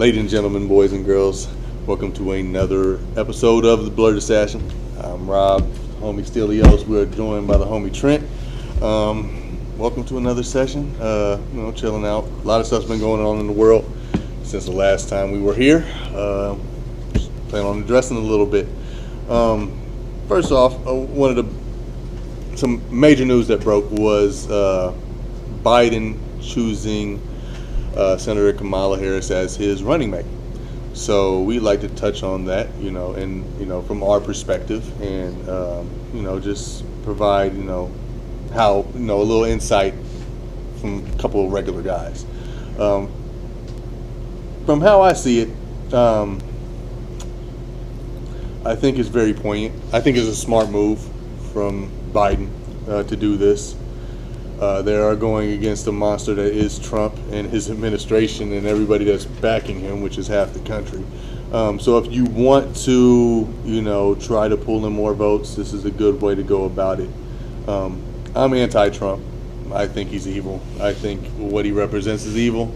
Ladies and gentlemen, boys and girls, welcome to another episode of the Blerd Assassin. I'm Rob, homie Stelios. We're joined by the homie Trent. Welcome to another session. Chilling out. A lot of stuff's been going on in the world since the last time we were here. Plan on addressing a little bit. First off, some major news that broke was Biden choosing Senator Kamala Harris as his running mate. So we'd like to touch on that, from our perspective, and just provide, how, a little insight from a couple of regular guys. From how I see it, I think it's very poignant. I think it's a smart move from Biden to do this. They are going against a monster that is Trump and his administration and everybody that's backing him, which is half the country. So if you want to, try to pull in more votes, this is a good way to go about it. I'm anti-Trump. I think he's evil. I think what he represents is evil.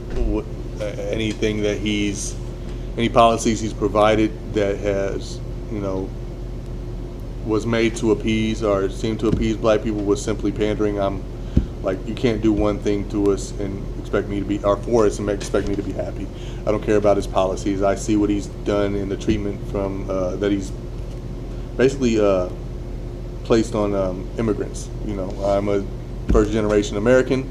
Any policies he's provided that has, was made to appease or seemed to appease black people was simply pandering. You can't do one thing to us and expect me to be, or for us and expect me to be happy. I don't care about his policies. I see what he's done in the treatment from that he's basically placed on immigrants. I'm a first generation American.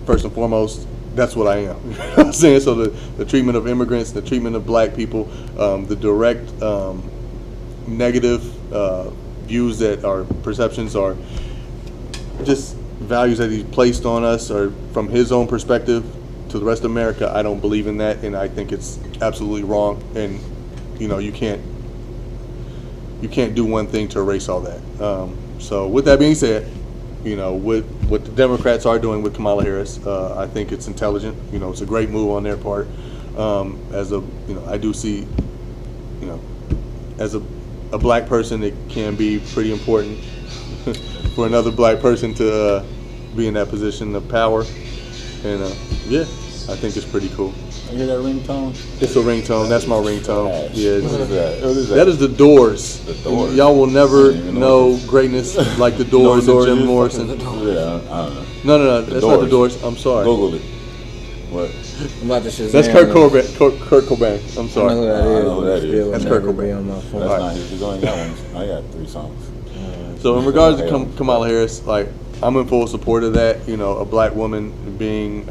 First and foremost, that's what I am. You know what I'm saying? So the treatment of immigrants, the treatment of black people, the direct negative views that are perceptions are just values that he's placed on us, or from his own perspective to the rest of America. I don't believe in that, and I think it's absolutely wrong. And you can't do one thing to erase all that. So with that being said, with what the Democrats are doing with Kamala Harris, I think it's intelligent. It's a great move on their part. I do see, as a black person, it can be pretty important for another black person to be in that position of power, and I think it's pretty cool. You hear that ringtone? It's a ringtone. That's my ringtone. Yeah. What is that? What is that? That is the Doors. The Doors. Y'all will never know greatness like the Doors and Jim Morrison. Yeah, I don't know. No, that's not the Doors. I'm sorry. Google it. What? I'm about to Shazam. That's Kurt Cobain. I'm sorry. I know who that is. That's Kurt Cobain. On my phone. That's not his. He's only got one. I got 3 songs. So in regards to Kamala Harris, I'm in full support of that. A black woman being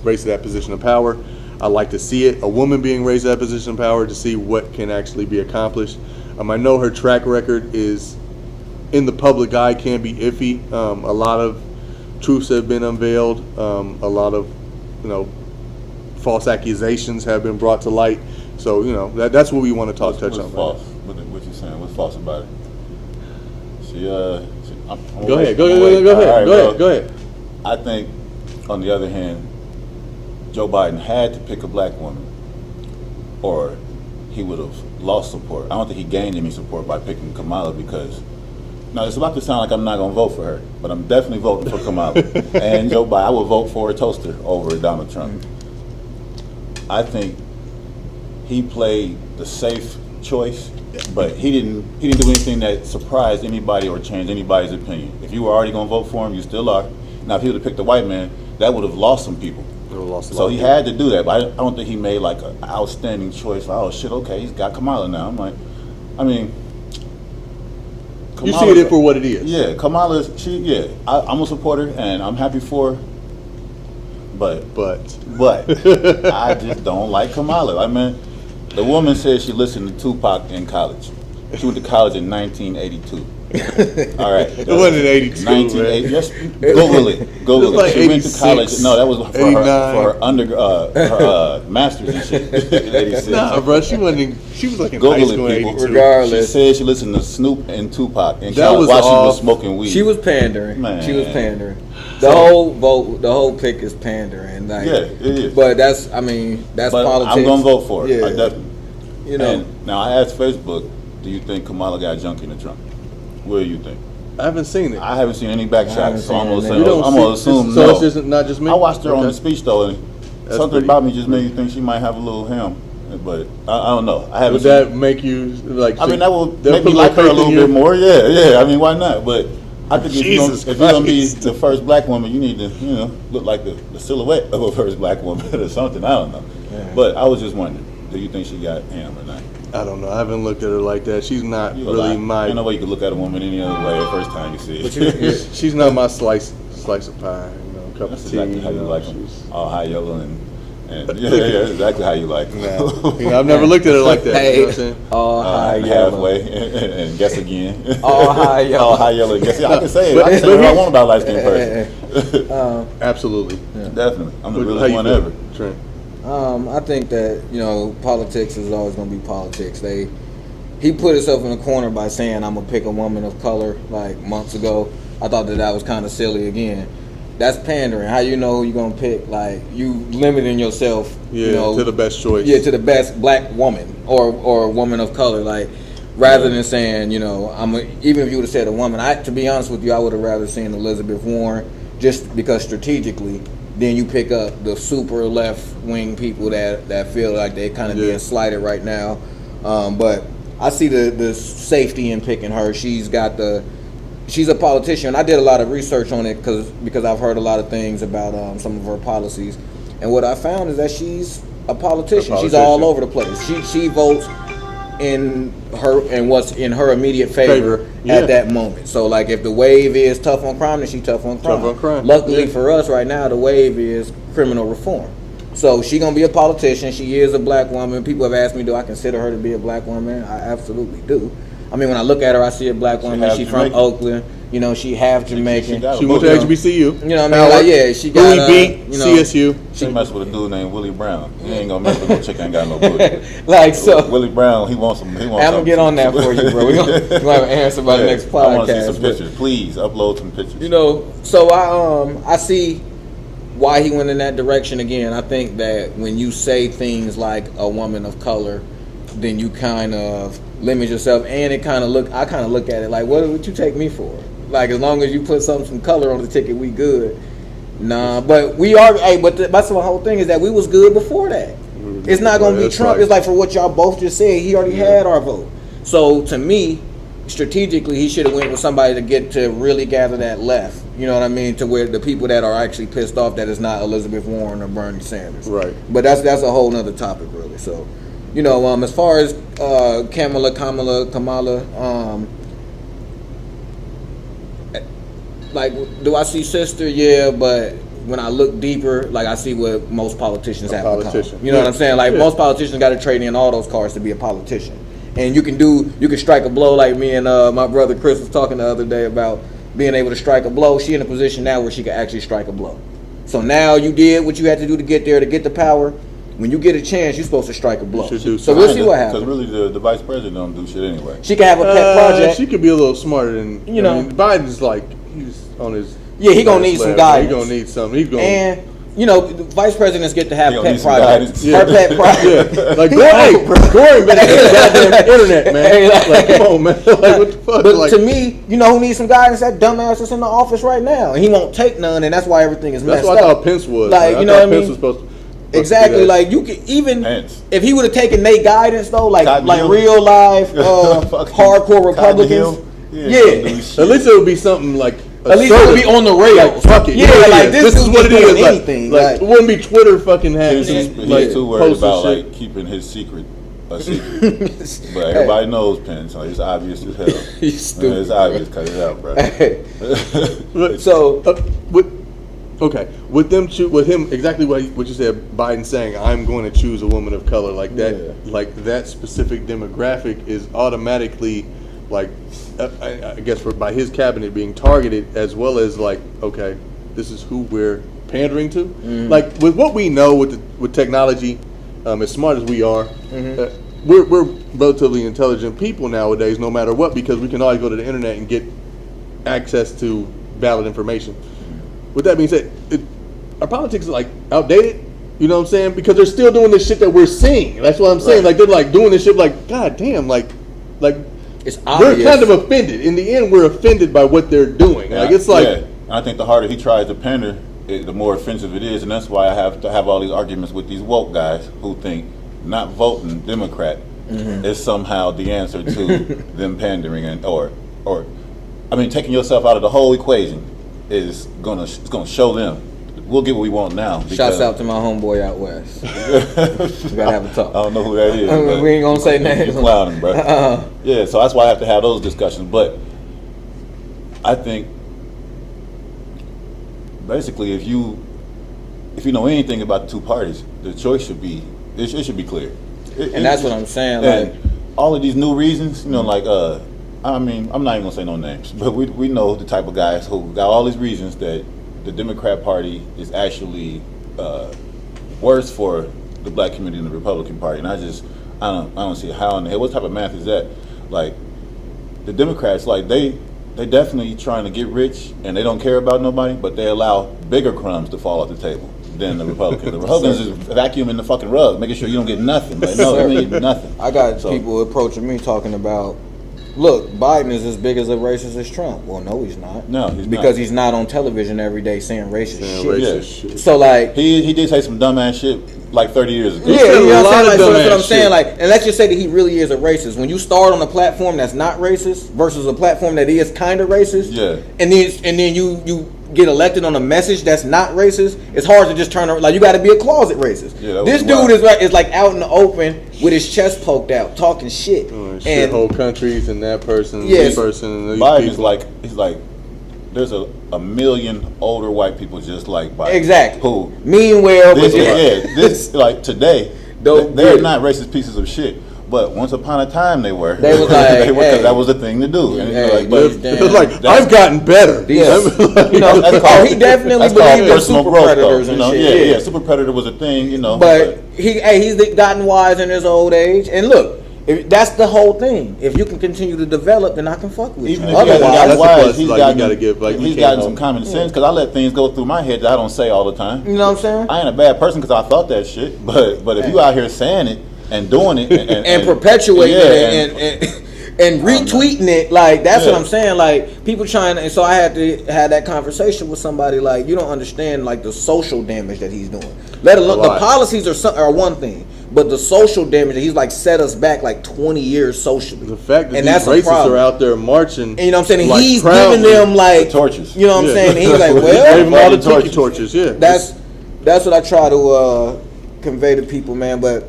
raised to that position of power. I like to see it. A woman being raised to that position of power to see what can actually be accomplished. I know her track record is, in the public eye, can be iffy. A lot of truths have been unveiled. A lot of, false accusations have been brought to light. So, that's what we want to touch on. What's false? What you saying? What's false about it? Go ahead. I think, on the other hand, Joe Biden had to pick a black woman, or he would have lost support. I don't think he gained any support by picking Kamala, because now it's about to sound like I'm not going to vote for her, but I'm definitely voting for Kamala. And Joe Biden, I will vote for a toaster over Donald Trump. I think he played the safe choice, but he didn't do anything that surprised anybody or changed anybody's opinion. If you were already going to vote for him, you still are. Now, if he would have picked a white man, that would have lost some people. So he had to do that, but I don't think he made an outstanding choice. Oh shit, okay, he's got Kamala now. Kamala, you see it for what it is. Yeah, Kamala, I'm a supporter and I'm happy for her. But I just don't like Kamala. The woman said she listened to Tupac in college. She went to college in 1982. All right. It wasn't 82. 1980. Yes, Google it. She 86, went to college. No, that was for her master's and shit. 86. Nah, bro, she was like in Google high school in 82. Regardless. She said she listened to Snoop and Tupac in That college was while she was smoking weed. She was pandering. Man. She was pandering. The whole pick is pandering. It is. But that's But politics. I'm gonna vote for it. Yeah. I definitely. And now I asked Facebook, do you think Kamala got junkie in the trunk? What do you think? I haven't seen it. I haven't seen any back shots, so I'm gonna seen it. assume So no. it's just not just me? I watched her on the speech though, and something about me just made me think she might have a little him. But I don't know. I haven't. Would that make you like? I mean, that will they'll make me put like her a faith in little you? bit more. Yeah. I mean, why not? But I think if you're Jesus gonna be Christ. the first black woman, you need to, look like the silhouette of a first black woman or something. I don't know. Yeah. But I was just wondering, do you think she got ham or not? I don't know. I haven't looked at her like that. She's not You a really lie. my. Ain't no way you could look at a woman any other way the first time you see But it. She's not my slice of pie. Cup That's of tea. exactly how you like them. she's- All high yellow and yeah, exactly how you like them. Nah. I've never looked at her like that. You know what I'm Hey, saying? all high yellow. halfway and guess again. All high yellow. All high yellow. Guess I can say it. I can say what I want about a light skinned person. Absolutely. Definitely, I'm the How realest you one feel, ever. Trent? I think that politics is always going to be politics. He put himself in a corner by saying I'm gonna pick a woman of color like months ago. I thought that was kind of silly. Again, that's pandering. How you know who you gonna pick? Like you limiting yourself. Yeah, to the best choice. Yeah, to the best black woman or woman of color. Like rather than saying even if you would have said a woman, to be honest with you, I would have rather seen Elizabeth Warren just because strategically. Then you pick up the super left wing people that feel like they're kind of being slighted right now. But I see the safety in picking her. She's a politician. I did a lot of research on it because I've heard a lot of things about some of her policies. And what I found is that she's a politician. She's all over the place. She votes in what's in her immediate favor at that moment. So like if the wave is tough on crime, then she's tough on crime. Tough on crime. Luckily for us right now, the wave is criminal reform. So she gonna be a politician. She is a black woman. People have asked me, do I consider her to be a black woman? I absolutely do. I mean, when I look at her, I see a black woman. She's from Oakland. She half Jamaican. She went to HBCU. You know what I mean? Like, yeah, she got CSU. She messed with a dude named Willie Brown. You ain't gonna mess with no chick ain't got no booty. Like so. Willie Brown, he wants some. I'm gonna get on that for you, bro. We're gonna have an answer by the next podcast. I want to see some pictures. Please upload some pictures. So I see why he went in that direction again. I think that when you say things like a woman of color, then you kind of limit yourself, and I kind of look at it like, what would you take me for? Like, as long as you put some color on the ticket, we good. Nah, but we are. Hey, but that's the whole thing is that we was good before that. It's not gonna be Trump. Right. It's like for what y'all both just said. He already had our vote. So to me, strategically, he should have went with somebody to really gather that left. You know what I mean? To where the people that are actually pissed off that it's not Elizabeth Warren or Bernie Sanders. Right. But that's a whole nother topic, really. So, as far as Kamala, like, do I see sister? Yeah, but when I look deeper, like I see what most politicians have become. You know what I'm saying? Like most politicians got to trade in all those cards to be a politician. And you can strike a blow like me and my brother Chris was talking the other day about being able to strike a blow. She in a position now where she can actually strike a blow. So now you did what you had to do to get there, to get the power. When you get a chance, you're supposed to strike a blow. So we'll see what happens. Because really, the vice president don't do shit anyway. She can have a pet project. She could be a little smarter than Biden's like he's on his. Yeah, he gonna need some guidance. He gonna need something. He's gonna. And the vice presidents get to have pet projects. Yeah. Her pet project. Yeah. Like go ahead, back to the goddamn internet, man. Like come on, man. Like what the fuck? But to me, who needs some guidance? That dumbass that's in the office right now, and he won't take none, and that's why everything is messed up. That's what I thought Pence was. Like I thought Pence was supposed to. Exactly, like you could even Pence. if he would have taken their guidance though, like Hill. real life hardcore Republicans. Yeah, at least it would be something like. At least it would be on the rails. Like, fuck it. Yeah, like this is what it is. Anything. Like, it wouldn't be Twitter fucking having. He's too worried about like keeping his secret a secret. But everybody knows Pence. So it's obvious as hell. He's stupid. It's obvious. Cut it out, bro. So with him exactly what you said. Biden saying, "I'm going to choose a woman of color," like that. Yeah. Like that specific demographic is automatically like. I guess by his cabinet being targeted, as well as like, okay, this is who we're pandering to. Mm-hmm. Like with what we know with technology, as smart as we are, we're relatively intelligent people nowadays, no matter what, because we can always go to the internet and get access to valid information. With that being said, our politics is like outdated. You know what I'm saying? Because they're still doing this shit that we're seeing. That's what I'm saying. Like they're like doing this shit. Like god damn. Like. It's obvious. We're kind of offended. In the end, we're offended by what they're doing. Like it's like. Yeah. I think the harder he tries to pander, the more offensive it is, and that's why I have to have all these arguments with these woke guys who think not voting Democrat is somehow the answer to them pandering and or I mean taking yourself out of the whole equation is gonna show them we'll get what we want now. Shouts out to my homeboy out west. We gotta have a talk. I don't know who that is. We ain't gonna say names. You're clowning, bro. Yeah, so that's why I have to have those discussions. But I think basically, if you know anything about the two parties, the choice should be it should be clear. And that's what I'm saying. Like all of these new reasons, like I mean, I'm not even gonna say no names, but we know the type of guys who got all these reasons that the Democrat Party is actually worse for the black community than the Republican Party, and I don't see how in the hell. What type of math is that? Like the Democrats, like they definitely trying to get rich and they don't care about nobody, but they allow bigger crumbs to fall off the table than the Republicans. The Republicans is vacuuming the fucking rug, making sure you don't get nothing. Like, no, they mean nothing. I got people approaching me talking about, look, Biden is as big as a racist as Trump. Well, no, he's not. No, he's because not. he's not on television every day saying racist shit. Shit. So like he did say some dumbass shit like 30 years ago. Yeah, you know what I'm saying? Like, so that's what I'm shit. saying. Like, and let's just say that he really is a racist. When you start on a platform that's not racist versus a platform that is kind of racist, yeah, and then you get elected on a message that's not racist, it's hard to just turn around. Like, you got to be a closet racist. Yeah, this dude is like out in the open with his chest poked out, talking shit. And whole countries and that person, Yes. this person, and these Biden is people. he's like, there's a million older white people just like Biden. Exactly. Who? Meanwhile, This like today, Don't they're get it. not racist pieces of shit. But once upon a time, they were. They was like, hey. that was the thing to do. And Hey, like, but damn. It was like, I've gotten better. Yes. Like, You know, he definitely that's called believed in personal super growth, predators though. and You know, shit. yeah, super predator was a thing. But he's gotten wise in his old age. And look, that's the whole thing. If you can continue to develop, then I can fuck with even you. if he hasn't Otherwise, gotten wise, plus, he's like, you gotten, gotta give, like, you he's can't gotten help. some common sense because I let things go through my head that I don't say all the time. you know what I'm saying? I ain't a bad person because I thought that shit. But if you out here saying it and doing it and perpetuating it and retweeting it, like that's what I'm saying. Like people trying to, and so I had to have that conversation with somebody. Like, you don't understand like the social damage that he's doing. Let alone the policies are one thing, but the social damage that he's like set us back like 20 years socially. The fact that and these that's a racists problem. are out there marching, And you know what I'm saying? like, He's proudly. giving them like torches. You know what I'm saying? And he's like, He gave well, them all the Torches. tiki torches. Yeah, that's what I try to convey to people, man. But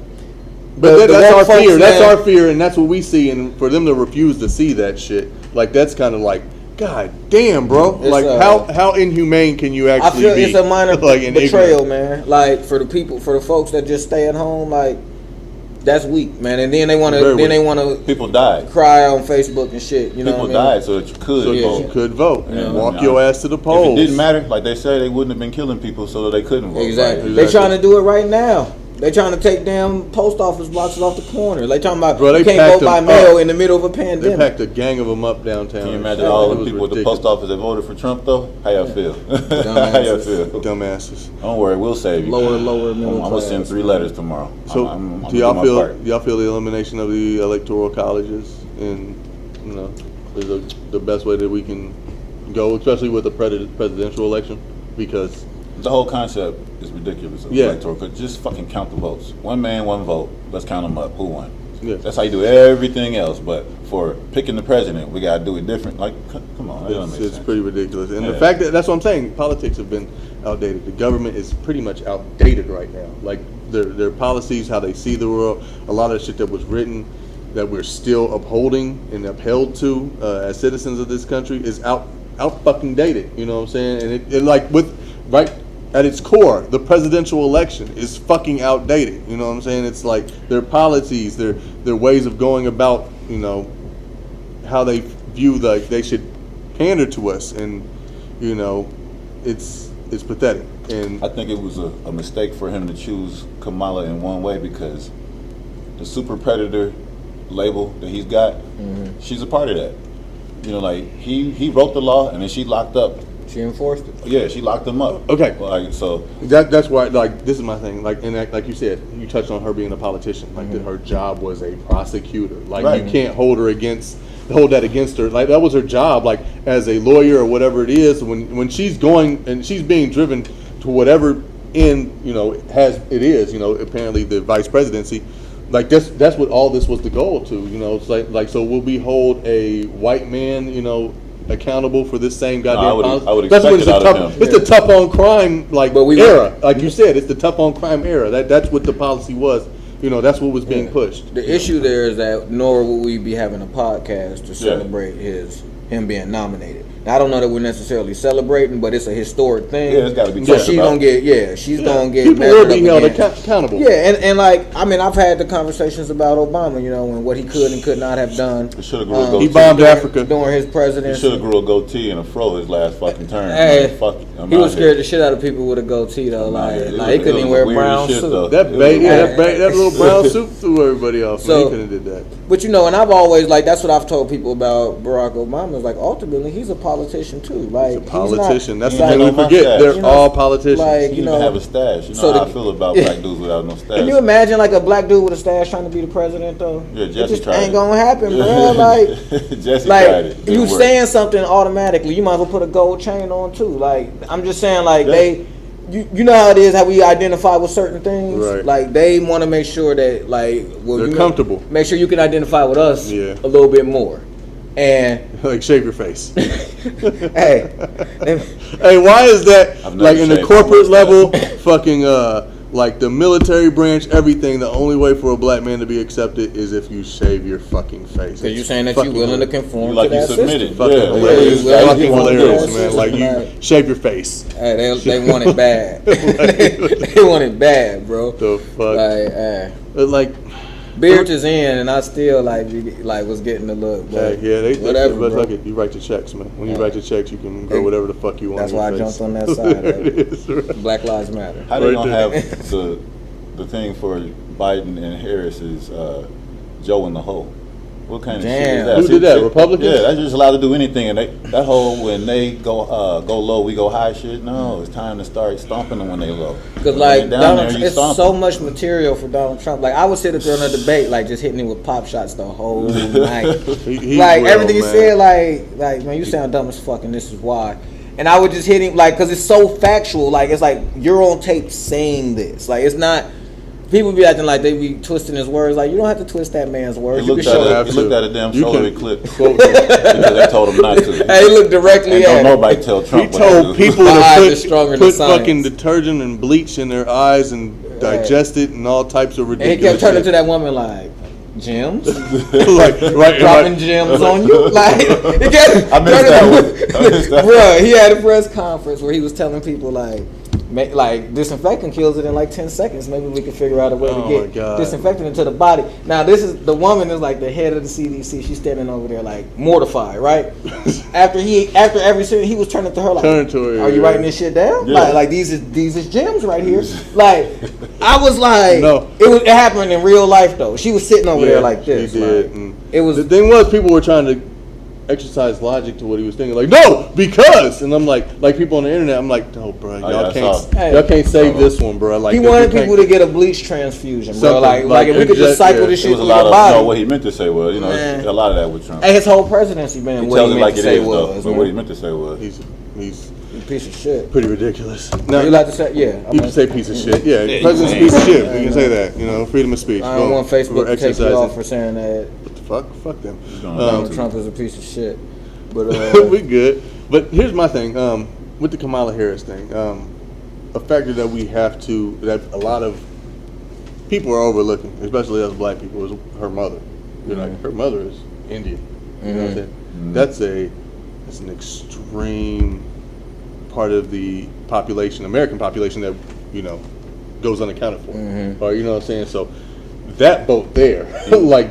But the that's woke our folks, fear. That's man. our fear, and that's what we see. And for them to refuse to see that shit, like that's kind of like, God damn, bro. It's, like how inhumane can you I actually feel be? it's a minor like, and betrayal, ignorant. man. Like for the folks that just stay at home, like that's weak, man. And then they want Very to People died. cry on Facebook and shit. You know People what I mean? died so that you could So vote. you could vote Yeah. and walk Yeah. your ass to the polls. If it didn't matter, like they say, they wouldn't have been killing people so that they couldn't vote. Exactly. Right? They trying to do it right now. They trying to take damn post office boxes off the corner. They talking about Bro, they you can't packed vote by them mail up. in the middle of a They pandemic. packed a gang of them up downtown. Can you imagine It all the was people at the ridiculous. post office that voted for Trump, though? How y'all feel? How y'all feel? Dumbasses. Don't worry, we'll save you. Lower middle I'm gonna class. send 3 letters tomorrow. So I'm do gonna y'all do my feel part. the elimination of the electoral colleges and is the best way that we can go, especially with the presidential election? Because The whole concept is ridiculous. Yeah. Electoral, 'cause just fucking count the votes. One man, one vote. Let's count them up. Who won? Yeah. That's how you do everything else. But for picking the president, we gotta do it different. Like, come on, that don't make it's sense. pretty ridiculous. And the Yeah. fact that's what I'm saying. Politics have been outdated. The government is pretty much outdated right now. Like their policies, how they see the world, a lot of the shit that was written that we're still upholding and upheld to as citizens of this country is out fucking dated. You know what I'm saying? And it like with right at its core, the presidential election is fucking outdated. You know what I'm saying? It's like their policies, their ways of going about, how they view they should pander to us, and it's pathetic. And I think it was a mistake for him to choose Kamala in one way because the super predator label that he's got, she's a part of that. Like he wrote the law and then she locked up. She enforced it. Yeah, she locked him up. Okay. Like so. that's why, like, this is my thing. Like, and like you said, you touched on her being a politician. Like, that her job was a prosecutor. Like, Right. you can't hold that against her. Like, that was her job. Like, as a lawyer or whatever it is, when she's going and she's being driven to whatever end, has it is, apparently the vice presidency. Like that's what all this was the goal to, It's like so will we hold a white man, accountable for this same goddamn policy? I would That's expect what it out of him. It's the tough on crime we era. Like you said, it's the tough on crime era. That's what the policy was. That's what was being pushed. The issue there is that nor will we be having a podcast to celebrate him being nominated. Now, I don't know that we're necessarily celebrating, but it's a historic thing. Yeah, it's got to be. So she's gonna get, she's gonna get. People will be held again. accountable. Yeah, and I've had the conversations about Obama, and what he could and could not have done. He bombed Africa during his presidency. He should have grew a goatee and a fro his last fucking term. Hey, fuck it. He was scared the shit out of people with a goatee though. Like he couldn't even wear a brown suit. That little brown suit threw everybody off. So he couldn't have did that. But and I've always that's what I've told people about Barack Obama. Is like ultimately he's a politician too. Like he's a politician. That's the thing we forget. They're all politicians. Like he didn't have a stash. You know how I feel about black dudes without no stash. Can you imagine like a black dude with a stash trying to be the president though? Yeah, Jesse it just tried ain't it. gonna happen, bro. Like Jesse tried it. You saying something automatically, you might as well put a gold chain on too. Like I'm just saying, like you know how it is, how we identify with certain things. Right. Like they want to make sure that they're comfortable. Make sure you can identify with us a little bit more. And like shave your face. Hey, why is that? Like in the corporate level, fucking like the military branch, everything. The only way for a black man to be accepted is if you shave your fucking face. So you're saying that you're willing to conform like to that you submitted. system? Fucking hilarious. Fucking hilarious, man. Like you shave your face. Hey, they want it bad. They want it bad, bro. The fuck. Like Beard is in, and I still was getting the look. But they whatever, but bro. look it, you write your checks, man. When you write your checks, you can go whatever the fuck you want. That's why I jumped on that side. It is, right. Black Lives Matter. How they gonna have the thing for Biden and Harris is Joe in the hole? What kind of shit is that? Who did that? Republicans? Yeah, they're just allowed to do anything, and that whole when they go low, we go high shit. No, it's time to start stomping them when they low. Because it's so much material for Donald Trump. Like I would sit there in a debate, like just hitting him with pop shots the whole night. Everything he said, like man, you sound dumb as fuck, and this is why. And I would just hit him because it's so factual. Like it's like you're on tape saying this. Like it's not. People be acting like they be twisting his words. Like you don't have to twist that man's words. He looked at a damn solar eclipse because they told him not to. Hey, he looked directly at. Don't nobody tell Trump. He told people to put fucking fucking detergent and bleach in their eyes and digest it and all types of ridiculous. And he kept turning to that woman like. Gems, dropping gems on you. Like he kept. I missed that one. Bro, he had a press conference where he was telling people like disinfectant kills it in like 10 seconds. Maybe we can figure out a way to get disinfectant into the body. Now the woman is like the head of the CDC. She's standing over there like mortified, right? after every sentence he was turning to her like, "Are you writing this shit down? Yeah. Like these is gems right here." Like I was like, no. It happened in real life though. She was sitting over there like this. She did. Like, it was. The thing was, people were trying to exercise logic to what he was thinking. Like, no, because, and I'm like people on the internet. I'm like, no, bro, y'all can't save this one, bro. Like, he wanted people to get a bleach transfusion, bro. Like if we could just cycle this shit through your body. No, what he meant to say was, a lot of that was Trump. Hey, his whole presidency, man. What he meant to say was, but what he meant to say was, he's a piece of shit. Pretty ridiculous. Now you like to say, yeah. You can say piece of shit. Yeah, president's a piece of shit. We can say that. Freedom of speech. I don't want Facebook to take you off for saying that. What the fuck? Fuck them. Donald Trump is a piece of shit. But we good. But here's my thing with the Kamala Harris thing. A factor that a lot of people are overlooking, especially us black people, is her mother. They're like, her mother is Indian. You know what I'm saying? Mm-hmm. That's an extreme part of the population, American population, that goes unaccounted for. Mm-hmm. Or you know what I'm saying? So that vote there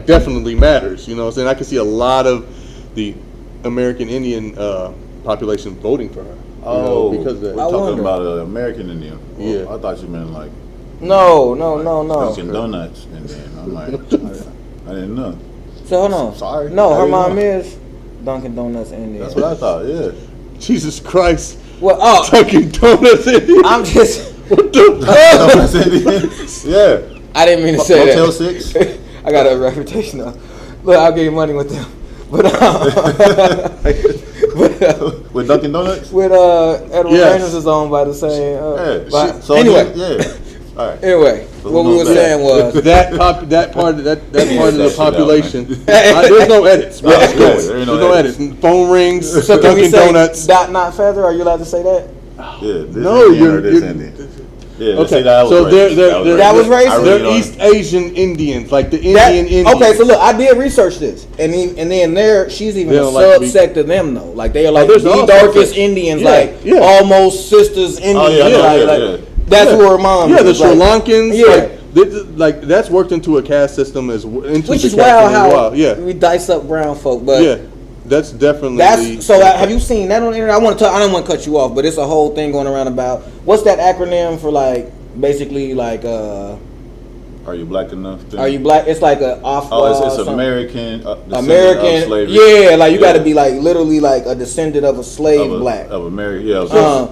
definitely matters. You know what I'm saying? I can see a lot of the American Indian population voting for her. Because of that. We're talking about American Indian. Well, yeah. I thought you meant like no. Dunkin' Donuts Indian. I'm like, I didn't know. So hold on. Sorry. No, her mom is Dunkin' Donuts Indian. That's what I thought. Yeah. Jesus Christ. Well, Dunkin' Donuts Indian. I'm just. What the fuck? Donuts Indian. Yeah. I didn't mean to say Motel that. 6. I got a reputation though. Look, I'll give you money with them. But With Dunkin' Donuts? With Edward Yes. Reynolds is owned by the same. So Anyway. yeah. All right. Anyway, what we were saying was that part of the population. That There's no edits. Bro. Yeah, There's there ain't no no edits. Phone rings. so can we Dunkin' say Donuts. dot not feather? Are you allowed to say that? Yeah, this No, Indian you're- or this you're- Indian. Yeah, Okay, see, that was so racist. That was racist? I really They're don't- East Asian Indians, like the Indian That- Indians. Okay, so look, I did research this, and then there, she's even They a don't like to be- subsect of them though. Like they are like there's the all darkest subsects. Indians, Yeah, like yeah. almost sisters Indians. yeah, yeah. That's Yeah. who her mom. Yeah, the is, Sri like, Lankans. Yeah. Like that's worked into a caste system into Which the is caste wild system how as well. Yeah, we dice up brown folk, but yeah, that's definitely. that's so. Have you seen that on the internet? I don't want to cut you off, but it's a whole thing going around about what's that acronym for? Like basically, like Are you black enough? are you black? It's like a off. It's American. descendant of American, slavery. yeah, like you got to Yeah. be like literally like a descendant of a slave black. Of American. Yeah.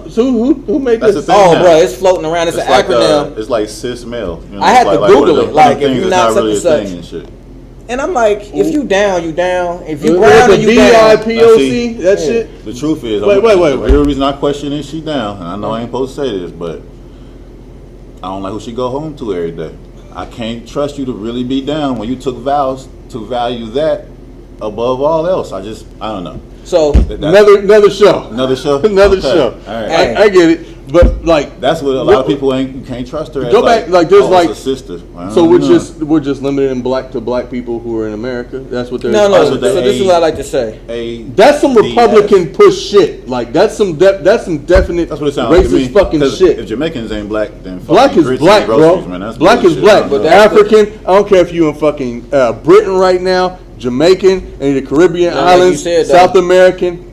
So who made That's this? the thing. Oh, now. bro, it's floating around. It's an like, acronym. It's like cis male. You know, I had it's to like Google one of it, them like, if things you're that's not really a such and thing and shit. And I'm like, if you down, you down. If you There's brown, a then you down. BIPOC. That Yeah. shit. The truth is, Wait. The real reason I question is she down, and I know I ain't supposed to say this, but I don't like who she go home to every day. I can't trust you to really be down when you took vows to value that above all else. I don't know. So Another show. Another show. Another Okay. show. All right. Hey. I get it, but like That's what a lot of people ain't. You can't trust her. As Go back, like, there's oh, like- it's a sister. I so don't know. we're just limiting black to black people who are in America. That's what they're. no. That's So what they this is what I like to say. That's some DS. Republican push shit. Like that's some definite That's what it sounds like to racist me. fucking 'Cause shit. If Jamaicans ain't black, then Black fucking is grits black, and groceries, bro. man. That's Black is bullshit. black. I But don't know. African. I don't care if you in fucking Britain right now, Jamaican, any of the Caribbean Like you islands, said, though. South American,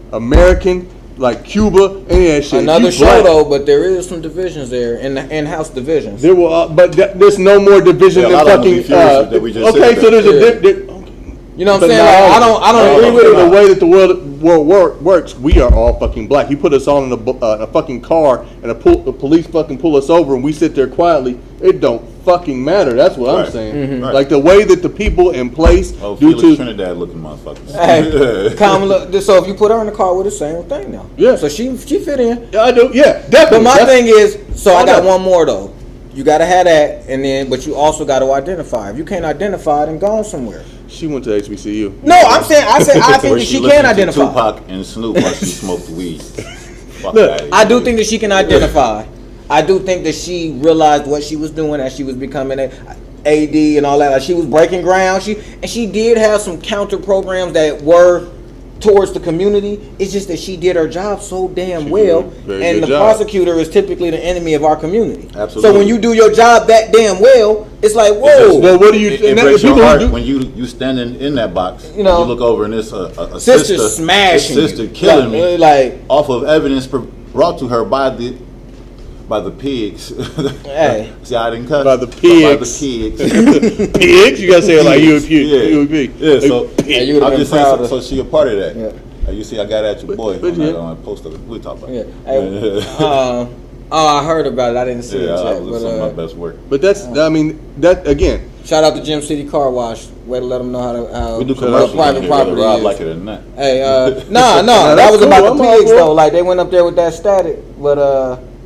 like Cuba, any of that shit. Another You show black. though, but there is some divisions there in the in-house divisions. There will, but there's no more division Yeah, a than lot of them fucking. be furious that we just Okay, said so that. there's Yeah. You know what I'm But saying? Like, now- I don't agree with it. The way that the world works, we are all fucking black. You put us all in a fucking car and the police fucking pull us over and we sit there quietly. It don't fucking matter. That's what I'm Right. saying. Mm-hmm. Right. Like the way that the people in place Oh, due Felix to Trinidad looking motherfuckers. Hey, Kamala. So if you put her in the car with the same thing now. Yeah. So she fit in. Yeah, I do. Yeah, definitely. But my That's- thing is, so I got know. one more though. You gotta have that, and then, but you also gotta identify. If you can't identify, then go somewhere. she went to HBCU. No, I think Where that she listened can to identify. Tupac and Snoop while she smoked weed. Fuck Look, outta here. I do think that she can identify. I do think that she realized what she was doing as she was becoming a AD and all that. Like she was breaking ground. She did have some counter programs that were towards the community. It's just that she did her job so damn She well, did a very and good the job. prosecutor is typically the enemy of our community. Absolutely. So when you do your job that damn well, it's like whoa. Well, what do you? It and that- breaks your people who heart do- when you standing in that box. You know, you look over and it's a sister sister smashing sister you. killing Like, me like, off of evidence brought to her by the pigs. Hey. See, I didn't cut By the By the pigs. pigs. pigs. You gotta say it like you Yeah, so Yeah, you would've I'm been just saying. proud So, of- she a part of that. Yeah. You see, I got at your boy but on yeah. that on a poster. We'll talk about yeah. it. Hey, I heard about it. I didn't see Yeah, it I yet. was some of my But best work. But that's. I mean, that again. shout out to Gym City Car Wash. Way to let them know how We do what commercials private on here, whether property Rob is. like it or not. Hey, no, Nah, that that's was cool. about I'm the all pigs for it. though. Like they went up there with that static, but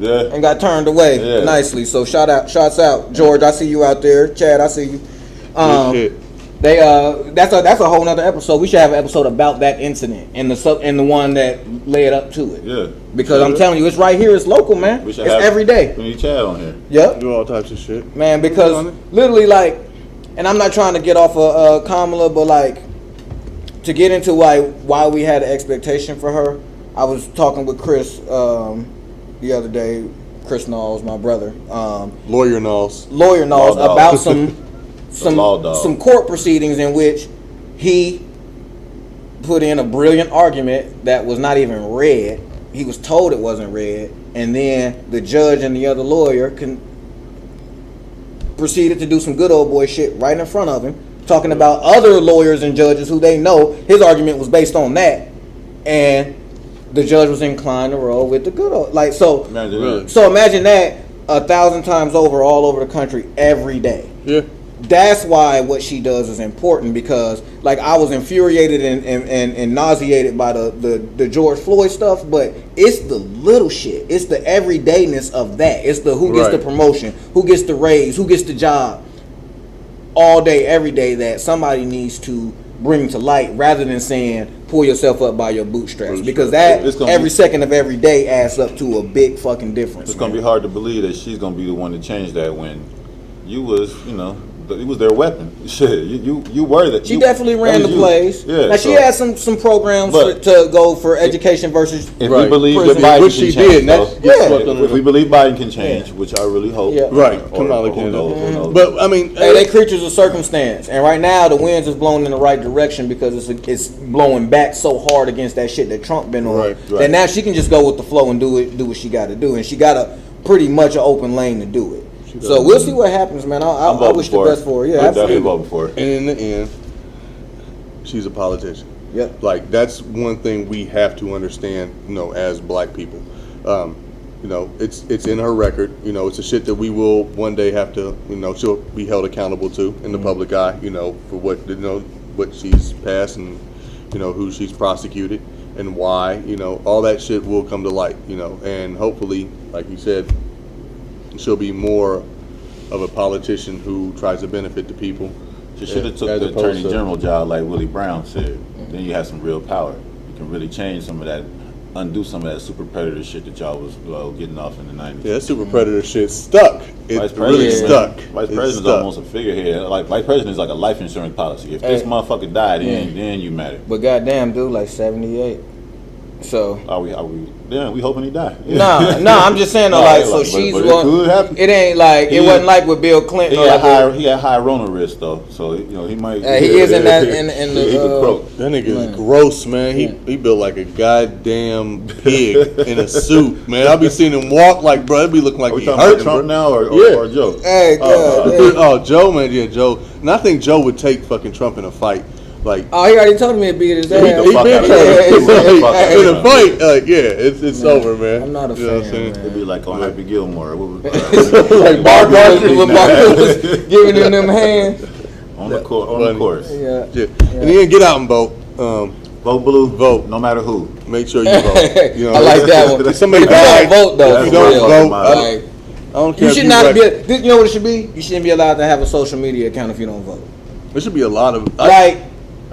Yeah. and got turned away Yeah. nicely. So shouts out, George. I see you out there. Chad, I see you. Good shit. They that's a whole nother episode. We should have an episode about that incident and the one that led up to it. Yeah. Because I'm telling you, it's right here. It's local, man. We It's should have every day. We need Chad on here. Yep. Do all types of shit. Man, because literally, like, and I'm not trying to get off of Kamala, but like, to get into why we had an expectation for her, I was talking with Chris the other day. Chris Knowles, my brother, Lawyer Knowles. lawyer Knowles, Law dog. about Law dog. some court proceedings in which he put in a brilliant argument that was not even read. He was told it wasn't read, and then the judge and the other lawyer proceeded to do some good old boy shit right in front of him, talking about other lawyers and judges who they know. His argument was based on that, and the judge was inclined to roll with the good old so. Imagine that. So imagine that 1,000 times over, all over the country, every day. Yeah. that's why what she does is important, because like I was infuriated and nauseated by the George Floyd stuff, but it's the little shit. It's the everydayness of that. It's the who gets the promotion, who gets the raise, who gets the job all day, every day that somebody needs to bring to light, rather than saying pull yourself up by your bootstraps, because that every second of every day adds up to a big fucking difference. It's gonna be hard to believe that she's gonna be the one to change that when you was, it was their weapon. Shit, you were that. She definitely ran the plays. Yeah, like she had some programs to go for education versus. If we believe that Biden which she can change, did. if we believe Biden can change, which I really hope. Yeah. Right, Kamala can. knows. But I mean, they creatures of circumstance, and right now the winds is blowing in the right direction because it's blowing back so hard against that shit that Trump been on. That now she can just go with the flow and do what she got to do, and she got a pretty much an open lane to do it. So we'll see what happens, man. I wish the best for her. Yeah, absolutely. Definitely vote for her. And in the end, she's a politician. Yep. Like that's one thing we have to understand, as black people. It's in her record. It's a shit that we will one day have to, she'll be held accountable to in the public eye. For what she's passed and who she's prosecuted and why. All that shit will come to light. And hopefully, like you said, she'll be more of a politician who tries to benefit the people. She should have took the attorney general job like Willie Brown said. Then you have some real power. You can really change some of that, undo some of that super predator shit that y'all was getting off in the 90s. Yeah, that super predator shit stuck. It's really stuck. Vice president's almost a figurehead. Like vice president is like a life insurance policy. If this motherfucker died, then you matter. But goddamn, dude, like 78. So are we? Damn, we hoping he die. Nah, I'm just saying though, so she's one. It ain't like it wasn't like with Bill Clinton. He had high Rona risk though, so he might. He is in that in the. That nigga is gross, man. He built like a goddamn pig in a suit, man. I be seeing him walk like, bro. It be looking like he hurt Trump now or Joe. Hey, God. Joe, man, yeah, Joe. And I think Joe would take fucking Trump in a fight. Like, he already told me to beat his ass. He been in a fight. Like, it's over, man. I'm not a fan, man. It'd be like on Happy Gilmore. Like Mark was giving him them hands. On the course. Yeah. And then get out and vote. Vote blue. Vote, no matter who. Make sure you vote. I like that one. If somebody died, vote though. If you don't vote, I don't care. You should not be. You know what it should be? You shouldn't be allowed to have a social media account if you don't vote. There should be a lot of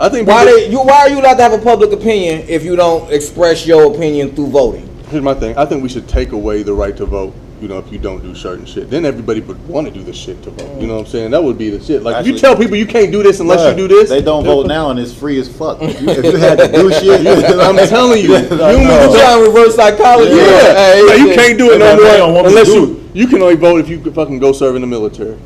I think why are you allowed to have a public opinion if you don't express your opinion through voting? Here's my thing. I think we should take away the right to vote. If you don't do certain shit, then everybody would want to do the shit to vote. You know what I'm saying? That would be the shit. Like, actually, if you tell people you can't do this unless you do this, they don't vote now, and it's free as fuck. If you had to do shit, I'm telling you, you trying to reverse psychology. Yeah, like, you can't do it no more unless you can only vote if you fucking go serve in the military.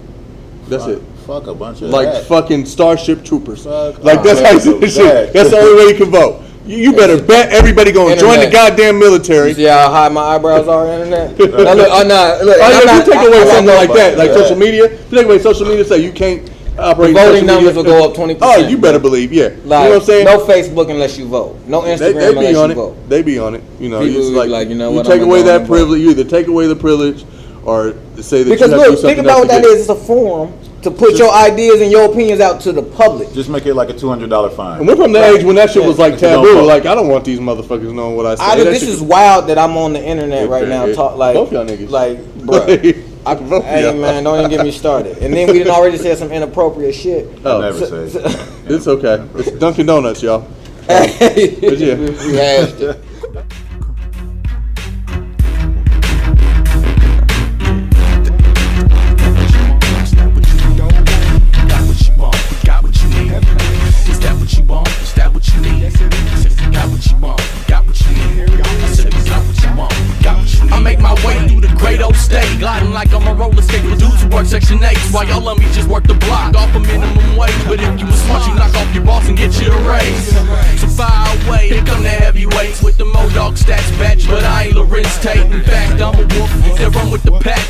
That's it. Fuck a bunch of fucking Starship Troopers. That's how you say this shit. That's the only way you can vote. You better bet everybody gonna join the goddamn military. You see how high my eyebrows are on internet? Look, if you take away something like that, like social media, if you take away social media, say you can't operate. Voting numbers will go up 20%. Oh, you better believe, yeah. Like, you know what I'm saying? No Facebook unless you vote. No Instagram unless you vote. They be on it. It's like, you take away that privilege. You either take away the privilege or say that because you have to do something. Think about what that is. It's a forum to put your ideas and your opinions out to the public. Just make it like a $200 fine. And we're from the age when that shit was like taboo. Like, I don't want these motherfuckers knowing what I say. This is wild that I'm on the internet right now. Both y'all niggas. Like, bro. Hey, man, don't even get me started. And then we done already said some inappropriate shit. I'll never say. It's okay. It's Dunkin' Donuts, y'all. We hashed it. Gliding like I'm a roller skate with dudes who work Section 8s while y'all let me just work the block off a minimum wage. But if you was smart, you knock off your boss and get you a raise. So fire away, here come the heavyweights with the Modog stats batch. But I ain't Lorenz Tate. In fact, I'm a wolf that run with the pack.